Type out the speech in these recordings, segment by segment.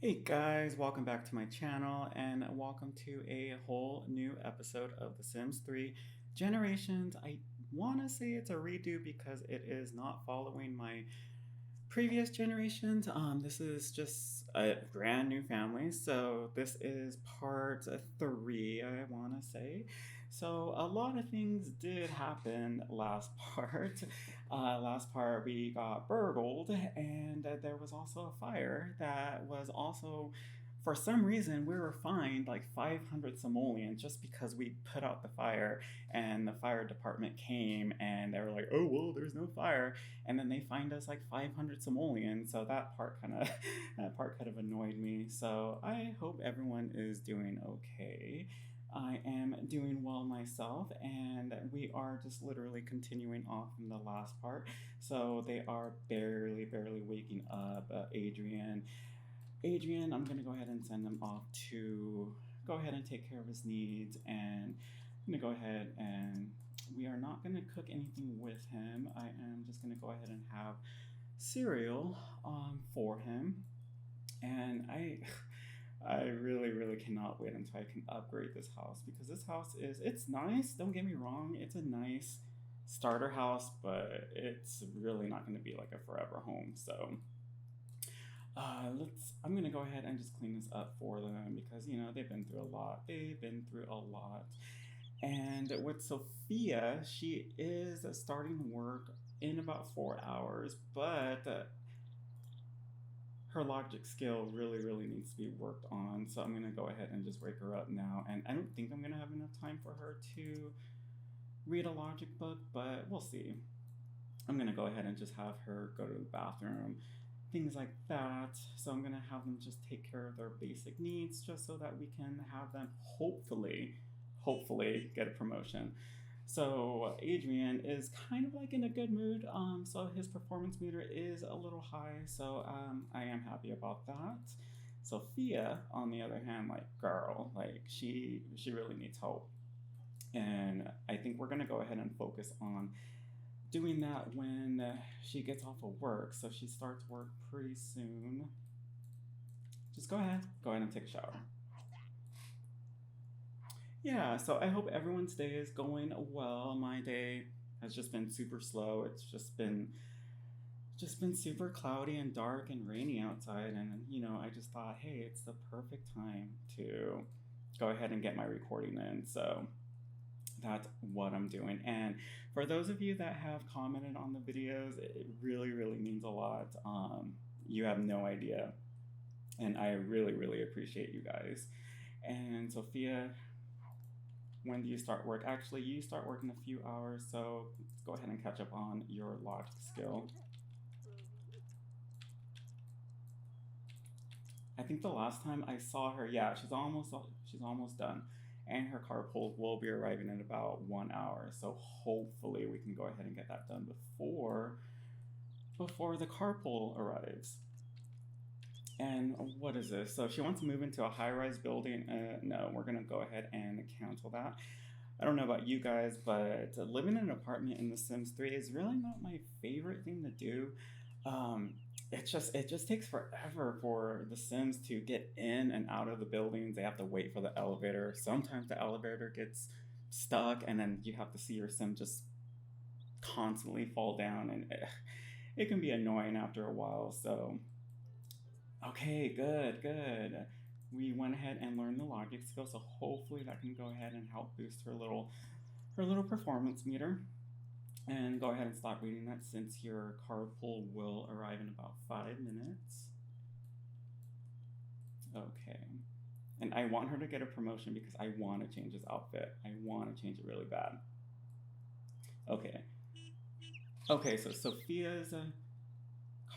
Hey guys, welcome back to my channel and welcome to a whole new episode of The Sims 3 Generations. I want to say it's a redo because it is not following my previous generations. This is just a brand new family, so this is part 3, I want to say. So a lot of things did happen last part. Last part we got burgled, and there was also a fire that was also, for some reason, we were fined like 500 simoleons just because we put out the fire, and the fire department came and they were like, oh, well, there's no fire. And then they fined us like 500 simoleons. So that part kind of that part kind of annoyed me. So I hope everyone is doing okay. I am doing well myself, and we are just literally continuing off from the last part. So they are barely waking up. Adrian, I'm gonna go ahead and send him off to go ahead and take care of his needs, and I'm gonna go ahead and we are not gonna cook anything with him. I am just gonna go ahead and have cereal for him, and I really cannot wait until I can upgrade this house because this house it's nice. Don't get me wrong, it's a nice starter house, but it's really not going to be like a forever home. So I'm gonna go ahead and just clean this up for them because they've been through a lot. They've been through a lot. And with Sophia, she is starting work in about 4 hours, but her logic skill really needs to be worked on. So I'm gonna go ahead and just wake her up now. And I don't think I'm gonna have enough time for her to read a logic book, but we'll see. I'm gonna go ahead and just have her go to the bathroom, things like that. So I'm gonna have them just take care of their basic needs just so that we can have them hopefully get a promotion. So Adrian is kind of like in a good mood. So his performance meter is a little high. So I am happy about that. Sophia, on the other hand, like girl, like she really needs help. And I think we're gonna go ahead and focus on doing that when she gets off of work. So she starts work pretty soon. Just go ahead and take a shower. Yeah, so I hope everyone's day is going well. My day has just been super slow. It's just been super cloudy and dark and rainy outside, and I just thought, hey, it's the perfect time to go ahead and get my recording in. So that's what I'm doing. And for those of you that have commented on the videos, it really means a lot. You have no idea. And I really appreciate you guys. And Sophia, when do you start work? Actually, you start work in a few hours, so let's go ahead and catch up on your logic skill. I think the last time I saw her, yeah, she's almost done. And her carpool will be arriving in about 1 hour. So hopefully we can go ahead and get that done before the carpool arrives. And what is this? So she wants to move into a high-rise building. No, we're gonna go ahead and cancel that. I don't know about you guys, but living in an apartment in The Sims 3 is really not my favorite thing to do. It just takes forever for the Sims to get in and out of the buildings. They have to wait for the elevator. Sometimes the elevator gets stuck, and then you have to see your Sim just constantly fall down, and it can be annoying after a while. So okay, good. We went ahead and learned the logic skill, so hopefully that can go ahead and help boost her little performance meter. And go ahead and stop reading that since your carpool will arrive in about 5 minutes. Okay. And I want her to get a promotion because I want to change this outfit. I want to change it really bad. Okay. Okay, so Sophia's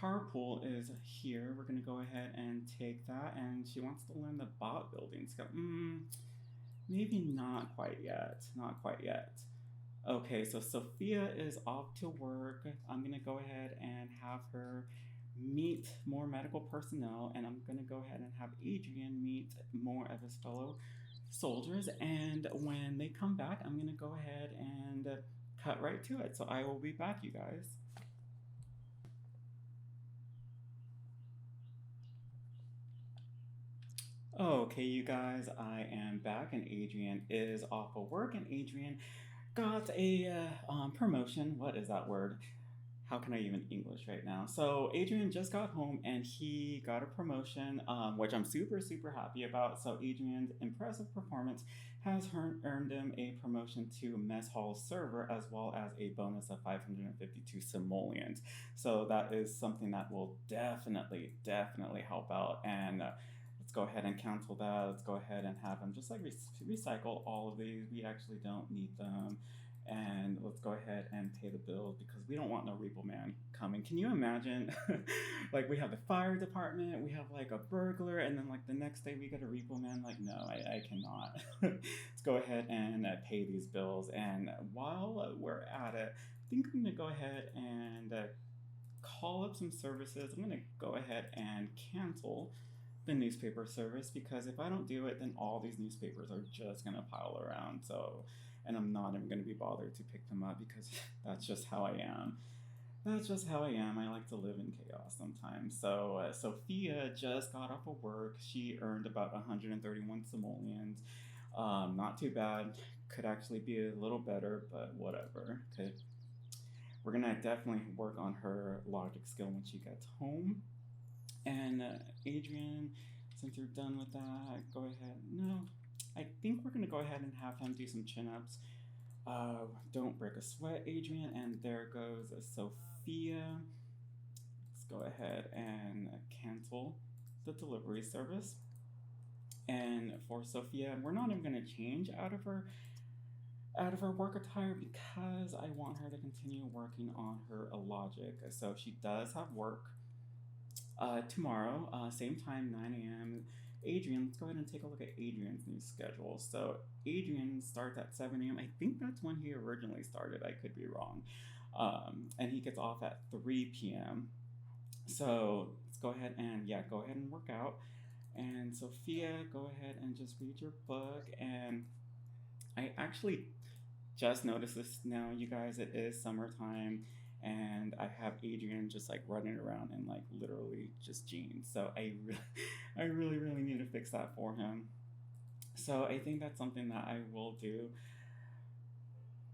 carpool is here. We're going to go ahead and take that. And she wants to learn the bot building skill. Maybe not quite yet. Not quite yet. Okay, so Sophia is off to work. I'm gonna go ahead and have her meet more medical personnel, and I'm gonna go ahead and have Adrian meet more of his fellow soldiers. And when they come back, I'm gonna go ahead and cut right to it. So I will be back, you guys. Okay, you guys, I am back, and Adrian is off of work, and Adrian got a promotion. What is that word? How can I even English right now? So Adrian just got home and he got a promotion, which I'm super super happy about. So Adrian's impressive performance has earned him a promotion to mess hall server as well as a bonus of 552 simoleons. So that is something that will definitely help out. And let's go ahead and cancel that. Let's go ahead and have him just like recycle all of these. We actually don't need them, and let's go ahead and pay the bills because we don't want no repo man coming. Can you imagine? Like we have the fire department, we have like a burglar, and then like the next day we get a repo man. Like no, I cannot. Let's go ahead and pay these bills. And while we're at it, I think I'm gonna go ahead and call up some services. I'm gonna go ahead and cancel the newspaper service because if I don't do it, then all these newspapers are just gonna pile around. So, and I'm not even gonna be bothered to pick them up because that's just how I am. That's just how I am. I like to live in chaos sometimes. So, Sophia just got off of work. She earned about 131 simoleons. Not too bad. Could actually be a little better, but whatever. We're gonna definitely work on her logic skill when she gets home. And Adrian, since you're done with that, go ahead. No, I think we're gonna go ahead and have him do some chin ups. Don't break a sweat, Adrian. And there goes Sophia. Let's go ahead and cancel the delivery service. And for Sophia, we're not even gonna change out of her work attire because I want her to continue working on her logic. So she does have work tomorrow, same time, 9 a.m. Adrian, let's go ahead and take a look at Adrian's new schedule. So Adrian starts at 7 a.m. I think that's when he originally started. I could be wrong. And he gets off at 3 p.m. So let's go ahead and, yeah, go ahead and work out. And Sophia, go ahead and just read your book. And I actually just noticed this now, you guys. It is summertime, and I have Adrian just like running around in like literally just jeans. So I really need to fix that for him. So I think that's something that I will do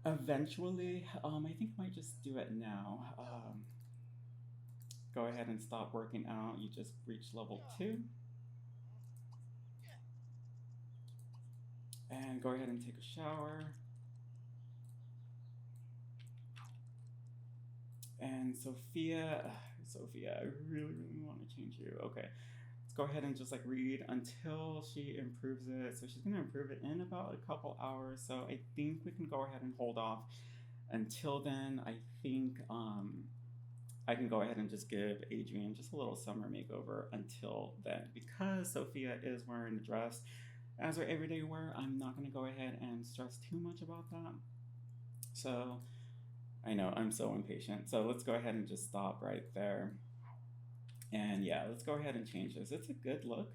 eventually. I think I might just do it now. Go ahead and stop working out. You just reach level 2, and go ahead and take a shower. And Sophia, I really want to change you. Okay, let's go ahead and just like read until she improves it. So she's gonna improve it in about a couple hours. So I think we can go ahead and hold off until then. I think I can go ahead and just give Adrian just a little summer makeover until then because Sophia is wearing the dress as her everyday wear. I'm not gonna go ahead and stress too much about that. So I know I'm so impatient. So let's go ahead and just stop right there. And yeah, let's go ahead and change this. It's a good look.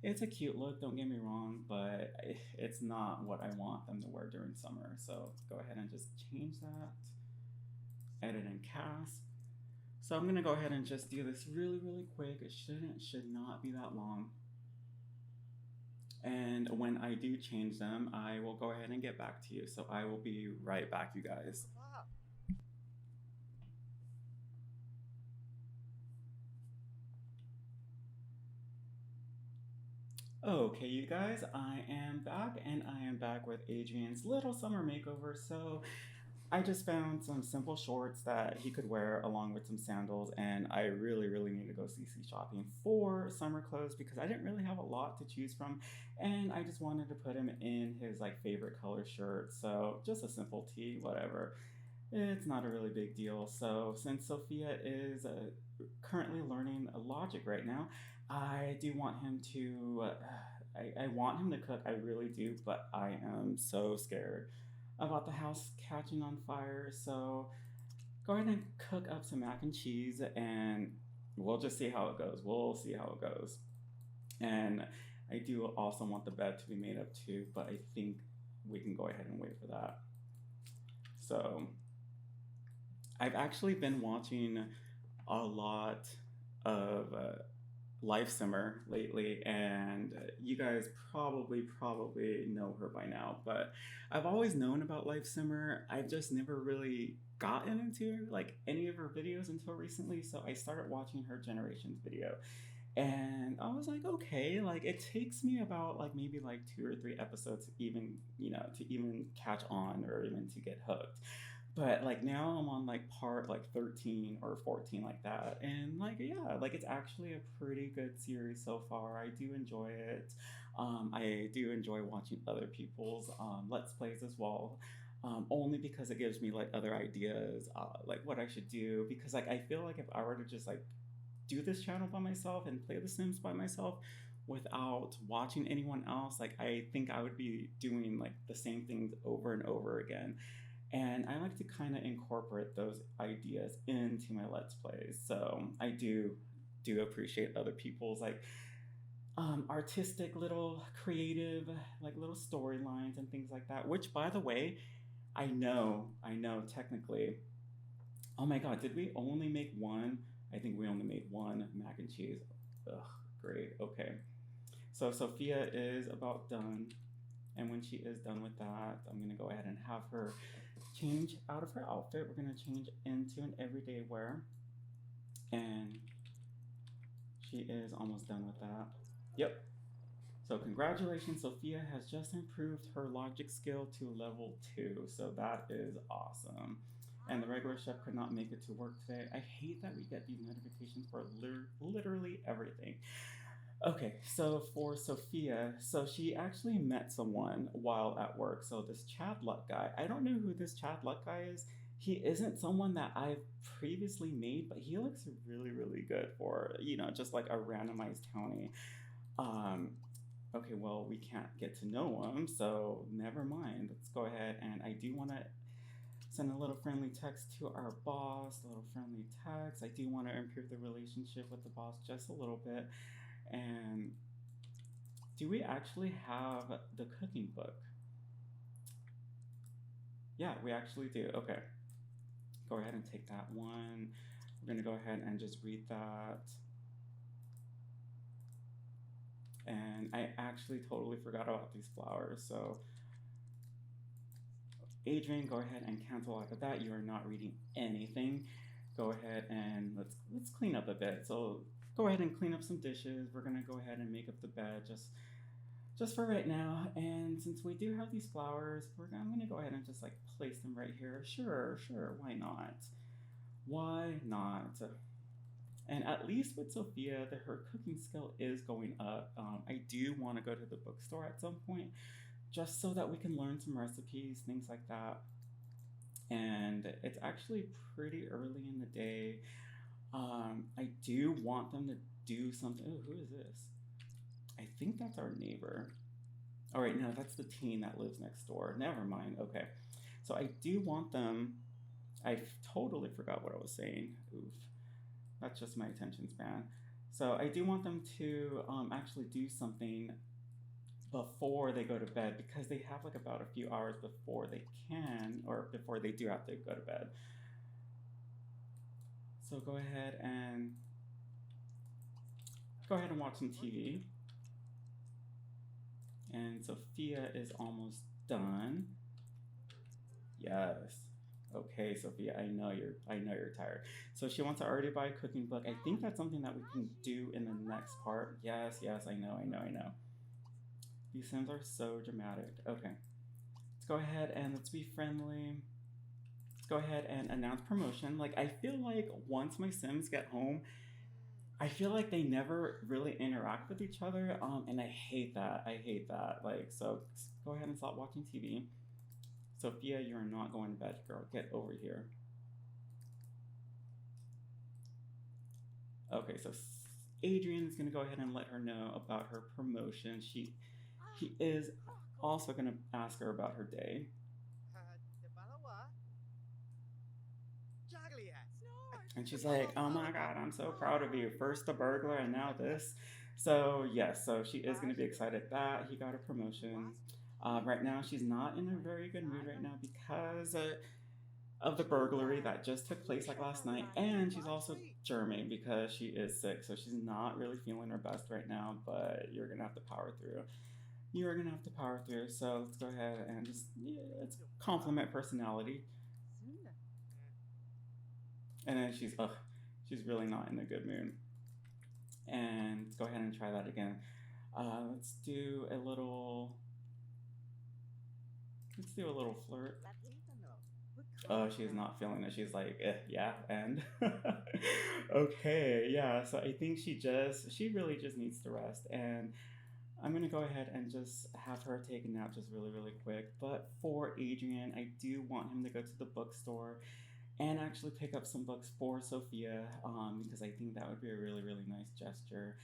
It's a cute look, don't get me wrong, but it's not what I want them to wear during summer. So let's go ahead and just change that. Edit and cast. So I'm gonna go ahead and just do this really quick. It should not be that long. And when I do change them, I will go ahead and get back to you. So I will be right back, you guys. Okay, you guys, I am back, and I am back with Adrian's little summer makeover. So I just found some simple shorts that he could wear along with some sandals, and I really need to go CC shopping for summer clothes because I didn't really have a lot to choose from, and I just wanted to put him in his like favorite color shirt. So just a simple tee, whatever. It's not a really big deal. So since Sophia is currently learning logic right now, I do want him to. I want him to cook. I really do, but I am so scared about the house catching on fire. So go ahead and cook up some mac and cheese, and we'll just see how it goes. We'll see how it goes. And I do also want the bed to be made up too, but I think we can go ahead and wait for that. So I've actually been watching a lot of Life Simmer lately, and you guys probably know her by now. But I've always known about Life Simmer. I've just never really gotten into like any of her videos until recently. So I started watching her Generations video, and I was like, okay, like it takes me about like maybe like 2 or 3 episodes to even to even catch on or even to get hooked. But like now I'm on like part like 13 or 14 like that, and like yeah, like it's actually a pretty good series so far. I do enjoy it. I do enjoy watching other people's let's plays as well. Only because it gives me like other ideas, like what I should do. Because like I feel like if I were to just like do this channel by myself and play The Sims by myself without watching anyone else, like I think I would be doing like the same things over and over again. And I like to kind of incorporate those ideas into my Let's Plays. So I do appreciate other people's like artistic little creative like little storylines and things like that. Which by the way, I know technically. Oh my god, did we only make one? I think we only made one mac and cheese. Ugh, great. Okay. So Sophia is about done. And when she is done with that, I'm gonna go ahead and have her change out of her outfit. We're gonna change into an everyday wear. And she is almost done with that. Yep. So congratulations, Sophia has just improved her logic skill to level 2. So that is awesome. And the regular chef could not make it to work today. I hate that we get these notifications for literally everything. Okay, so for Sophia, so she actually met someone while at work. So this Chad Luck guy, I don't know who this Chad Luck guy is. He isn't someone that I've previously made, but he looks really good for, just like a randomized townie. Um, okay, well, we can't get to know him, so never mind. Let's go ahead, and I do want to send a little friendly text to our boss, a little friendly text. I do want to improve the relationship with the boss just a little bit. And do we actually have the cooking book? Yeah, we actually do. Okay. Go ahead and take that one. We're going to go ahead and just read that. And I actually totally forgot about these flowers. So, Adrian, go ahead and cancel out of that. You are not reading anything. Go ahead and let's clean up a bit. So, go ahead and clean up some dishes. We're going to go ahead and make up the bed just for right now. And since we do have these flowers, I'm gonna go ahead and just like place them right here. Sure, why not? Why not? And at least with Sophia, her cooking skill is going up. I do want to go to the bookstore at some point, just so that we can learn some recipes, things like that. And it's actually pretty early in the day. I do want them to do something. Oh, who is this? I think that's our neighbor. All right, no, that's the teen that lives next door. Never mind. Okay. So I do want them. I totally forgot what I was saying. Oof. That's just my attention span. So I do want them to actually do something before they go to bed because they have like about a few hours before they can or before they do have to go to bed. So go ahead and watch some TV. And Sophia is almost done. Yes. Okay, Sophia, I know you're tired. So she wants to already buy a cooking book. I think that's something that we can do in the next part. Yes, I know. These Sims are so dramatic. Okay. Let's go ahead and let's be friendly. Let's go ahead and announce promotion. Like I feel like once my Sims get home, I feel like they never really interact with each other. And I hate that. Like, so go ahead and stop watching TV. Sophia, you're not going to bed, girl. Get over here. Okay, so Adrian is gonna go ahead and let her know about her promotion. He is also gonna ask her about her day. And she's like, "Oh my God, I'm so proud of you. First the burglar, and now this." So yes, so she is gonna be excited that he got a promotion. Right now, she's not in a very good mood right now because of the burglary that just took place like last night, and she's also germing because she is sick, so she's not really feeling her best right now. But you're gonna have to power through. You are gonna have to power through. So let's go ahead and just yeah, let's compliment personality. And then she's really not in a good mood. And let's go ahead and try that again. Let's do a little. Let's do a little flirt. Oh, she's not feeling it. She's like, yeah, and okay, yeah. So I think she really just needs to rest, and I'm gonna go ahead and just have her take a nap just really, really quick. But for Adrian, I do want him to go to the bookstore and actually pick up some books for Sophia, because I think that would be a really, really nice gesture.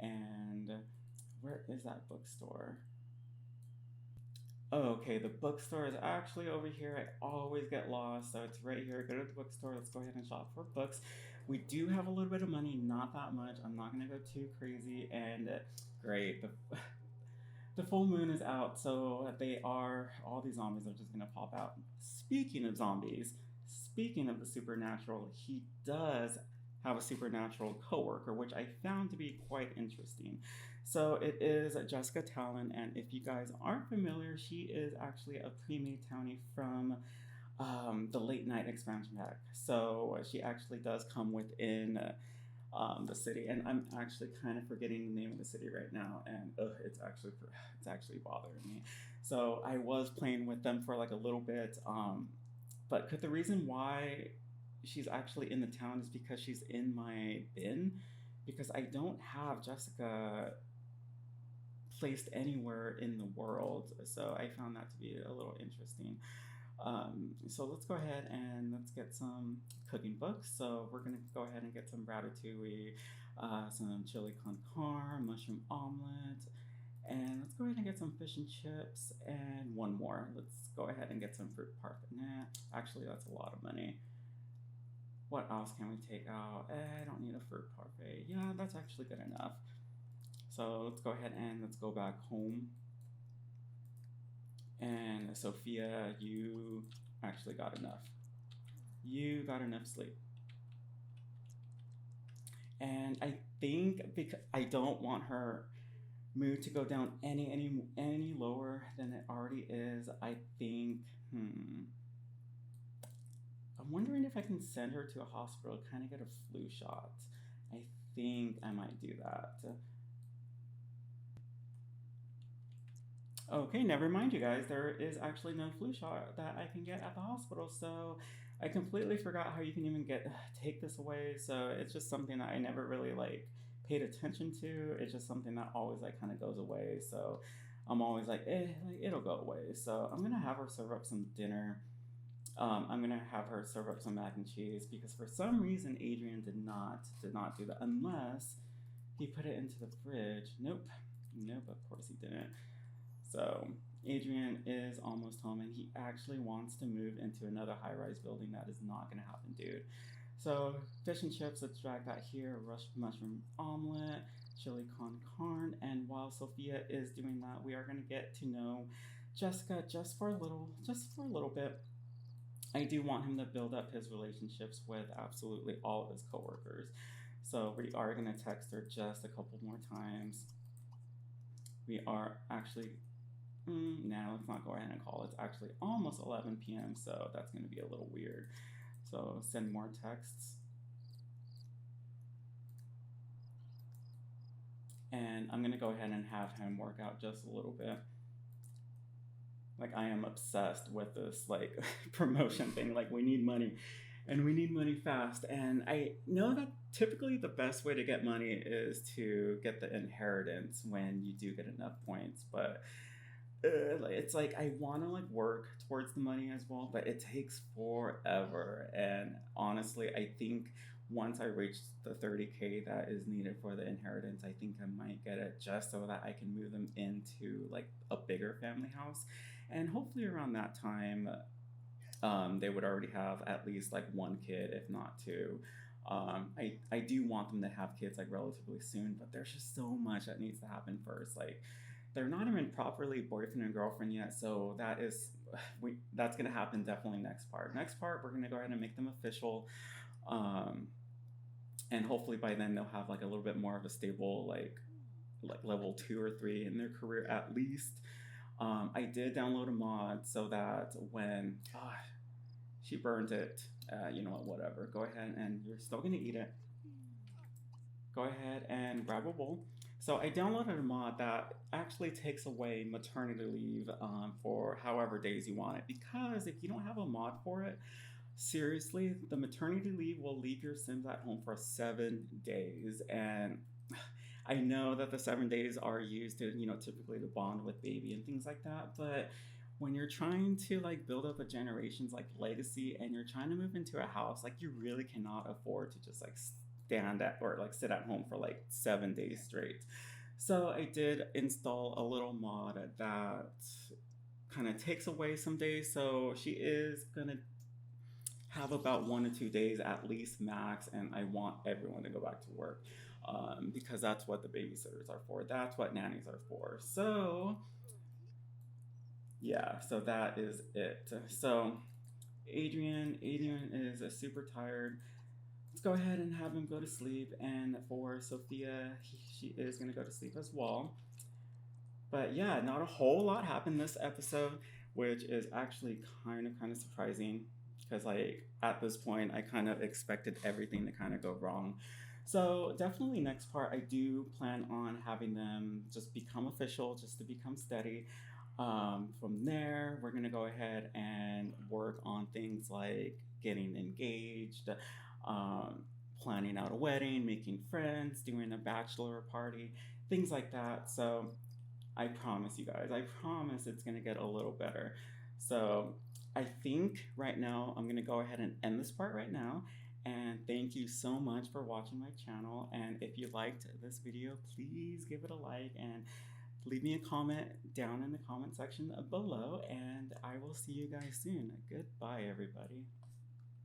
And where is that bookstore? Oh, okay, the bookstore is actually over here. I always get lost, so it's right here. Go to the bookstore. Let's go ahead and shop for books. We do have a little bit of money, not that much. I'm not gonna go too crazy. And great, the full moon is out, so all these zombies are just gonna pop out. Speaking of zombies, speaking of the supernatural, he does have a supernatural coworker, which I found to be quite interesting. So it is Jessica Talon, and if you guys aren't familiar, she is actually a pre-made townie from the late night expansion pack. So she actually does come within the city, and I'm actually kind of forgetting the name of the city right now, and it's actually bothering me. So I was playing with them for like a little bit, but the reason why she's actually in the town is because she's in my bin, because I don't have Jessica placed anywhere in the world. So I found that to be a little interesting. So let's go ahead and let's get some cooking books. So we're gonna go ahead and get some ratatouille, some chili con carne, mushroom omelet, and let's go ahead and get some fish and chips and one more. Let's go ahead and get some fruit parfait. Nah, actually that's a lot of money. What else can we take out? I don't need a fruit parfait. Yeah, that's actually good enough. So let's go ahead and let's go back home. And Sophia, you actually got enough. You got enough sleep. And I think because I don't want her mood to go down any lower than it already is, I think I'm wondering if I can send her to a hospital to kind of get a flu shot. I think I might do that. Okay, never mind, you guys. There is actually no flu shot that I can get at the hospital, so I completely forgot how you can even take this away. So it's just something that I never really like paid attention to. It's just something that always like kind of goes away. So I'm always like, like it'll go away. So I'm gonna have her serve up some dinner. I'm gonna have her serve up some mac and cheese because for some reason Adrian did not do that unless he put it into the fridge. Nope, of course he didn't. So Adrian is almost home and he actually wants to move into another high-rise building. That is not going to happen, dude. So fish and chips, let's drag that here. Mushroom omelet, chili con carne. And while Sophia is doing that, we are going to get to know Jessica just for a little bit. I do want him to build up his relationships with absolutely all of his coworkers. So we are going to text her just a couple more times. We are actually now let's not go ahead and call. It's actually almost 11 p.m., so that's going to be a little weird. So send more texts. And I'm going to go ahead and have him work out just a little bit. Like I am obsessed with this like promotion thing. Like we need money and we need money fast. And I know that typically the best way to get money is to get the inheritance when you do get enough points, but it's like I want to like work towards the money as well, but it takes forever. And honestly, I think once I reach the 30K that is needed for the inheritance, I think I might get it just so that I can move them into like a bigger family house. And hopefully around that time, they would already have at least like one kid, if not two. I do want them to have kids like relatively soon, but there's just so much that needs to happen first. Like they're not even properly boyfriend and girlfriend yet, so that is that's gonna happen definitely next part. Next part, we're gonna go ahead and make them official, um, and hopefully by then they'll have like a little bit more of a stable like level 2 or 3 in their career at least. I did download a mod so that when she burns it, you know what, whatever. Go ahead and you're still gonna eat it. Go ahead and grab a bowl. So I downloaded a mod that actually takes away maternity leave for however days you want it. Because if you don't have a mod for it, seriously, the maternity leave will leave your Sims at home for 7 days. And I know that the 7 days are used to, you know, typically to bond with baby and things like that. But when you're trying to like build up a generation's like legacy and you're trying to move into a house, like you really cannot afford to just like stand at or like sit at home for like 7 days straight. So I did install a little mod that kind of takes away some days. So she is gonna have about 1 to 2 days at least max, and I want everyone to go back to work because that's what the babysitters are for. That's what nannies are for. So yeah, so that is it. So Adrian is super tired. Let's go ahead and have him go to sleep. And for Sophia, she is gonna go to sleep as well. But yeah, not a whole lot happened this episode, which is actually kind of surprising because like at this point I kind of expected everything to kind of go wrong. So definitely next part I do plan on having them just become official, just to become steady. From there, we're gonna go ahead and work on things like getting engaged, um, planning out a wedding, making friends, doing a bachelor party, things like that. So I promise you guys, I promise it's gonna get a little better. So I think right now I'm gonna go ahead and end this part right now. And thank you so much for watching my channel. And if you liked this video, please give it a like and leave me a comment down in the comment section below. And I will see you guys soon. Goodbye, everybody.